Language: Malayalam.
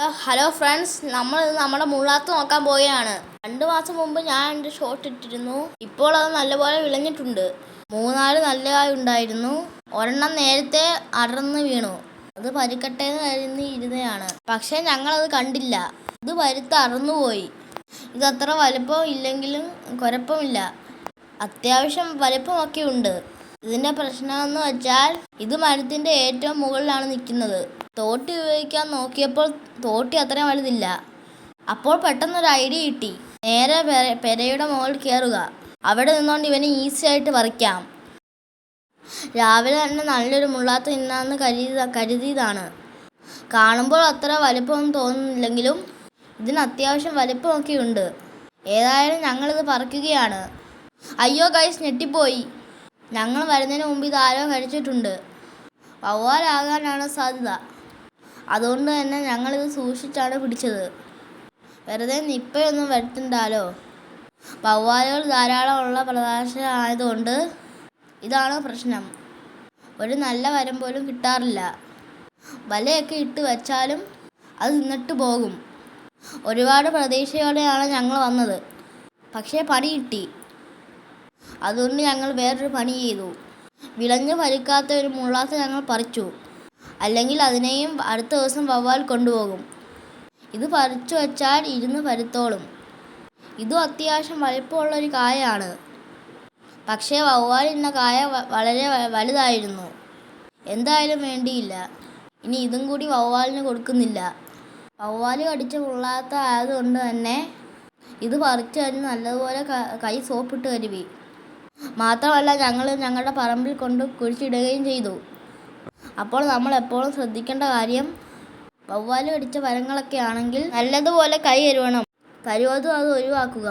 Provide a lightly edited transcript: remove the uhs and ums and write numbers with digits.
ഹലോ ഫ്രണ്ട്സ്, നമ്മൾ നമ്മുടെ മുള്ളാത്ത് നോക്കാൻ പോവുകയാണ്. 2 മാസം മുമ്പ് ഞാൻ എൻ്റെ ഷോട്ട് ഇട്ടിരുന്നു. ഇപ്പോൾ അത് നല്ലപോലെ വിളഞ്ഞിട്ടുണ്ട്. 3-4 നല്ലതായി ഉണ്ടായിരുന്നു. ഒരെണ്ണം നേരത്തെ അടർന്ന് വീണു. അത് പരിക്കട്ടേന്ന് കരുതി ഇരുന്നതാണ്. പക്ഷേ ഞങ്ങളത് കണ്ടില്ല. ഇത് പരുത്ത് അടർന്നുപോയി. ഇതത്ര വലിപ്പം ഇല്ലെങ്കിലും കുഴപ്പമില്ല, അത്യാവശ്യം വലിപ്പമൊക്കെ ഉണ്ട്. ഇതിൻ്റെ പ്രശ്നമെന്ന് വെച്ചാൽ ഇത് മരത്തിൻ്റെ ഏറ്റവും മുകളിലാണ് നിൽക്കുന്നത്. തോട്ടി ഉപയോഗിക്കാൻ നോക്കിയപ്പോൾ തോട്ടി അത്രയും വലുതില്ല. അപ്പോൾ പെട്ടെന്നൊരു ഐഡിയ കിട്ടി. നേരെ പെരയുടെ മുകളിൽ കയറുക. അവിടെ നിന്നുകൊണ്ട് ഇവനെ ഈസി ആയിട്ട് പറിക്കാം. രാവിലെ തന്നെ നല്ലൊരു മുള്ളാത്ത് തിന്നാന്ന് കരുതിയതാണ്. കാണുമ്പോൾ അത്ര വലിപ്പമൊന്നും തോന്നുന്നില്ലെങ്കിലും ഇതിന് അത്യാവശ്യം വലിപ്പമൊക്കെ ഉണ്ട്. ഏതായാലും ഞങ്ങളിത് പറിക്കുകയാണ്. അയ്യോ ഗൈസ്, ഞെട്ടിപ്പോയി. ഞങ്ങൾ വരുന്നതിന് മുമ്പ് ഇതാരോ കഴിച്ചിട്ടുണ്ട്. വവ്വാലാകാനാണ് സാധ്യത. അതുകൊണ്ട് തന്നെ ഞങ്ങളിത് സൂക്ഷിച്ചാണ് പിടിച്ചത്. വെറുതെ നിപ്പയൊന്നും വരുത്തണ്ടാലോ. വവ്വാലുകൾ ധാരാളമുള്ള പ്രദേശമായതുകൊണ്ട് ഇതാണ് പ്രശ്നം. ഒരു നല്ല വരം പോലും കിട്ടാറില്ല. വലയൊക്കെ ഇട്ട് വെച്ചാലും അത് നിന്നിട്ട് പോകും. ഒരുപാട് പ്രതീക്ഷയോടെയാണ് ഞങ്ങൾ വന്നത്. പക്ഷേ പണി കിട്ടി. അതുകൊണ്ട് ഞങ്ങൾ വേറൊരു പണി ചെയ്തു. വിളഞ്ഞു പരിക്കാത്ത ഒരു മുള്ളാത്ത് ഞങ്ങൾ പറിച്ചു. അല്ലെങ്കിൽ അതിനെയും അടുത്ത ദിവസം വവ്വാൽ കൊണ്ടുപോകും. ഇത് പറിച്ചു വെച്ചാൽ ഇരുന്ന് പരുത്തോളും. ഇതും അത്യാവശ്യം വലിപ്പമുള്ളൊരു കായയാണ്. പക്ഷേ വവ്വാൽ ഇന്ന കായ വളരെ വലുതായിരുന്നു. എന്തായാലും വേണ്ടിയില്ല. ഇനി ഇതും കൂടി വവ്വാലിന് കൊടുക്കുന്നില്ല. വവ്വാൽ കടിച്ച മുള്ളാത്ത ആയതുകൊണ്ട് തന്നെ ഇത് പറിച്ചു കഴിഞ്ഞ് നല്ലതുപോലെ കൈ സോപ്പിട്ട് കരുവി. മാത്രമല്ല ഞങ്ങൾ ഞങ്ങളുടെ പറമ്പിൽ കൊണ്ട് കുഴിച്ചിടുകയും ചെയ്തു. അപ്പോൾ നമ്മൾ എപ്പോഴും ശ്രദ്ധിക്കേണ്ട കാര്യം, വവ്വാൽ കടിച്ച മരങ്ങളൊക്കെ ആണെങ്കിൽ നല്ലതുപോലെ കൈ കഴുകണം. കഴിവതും അത് ഒഴിവാക്കുക.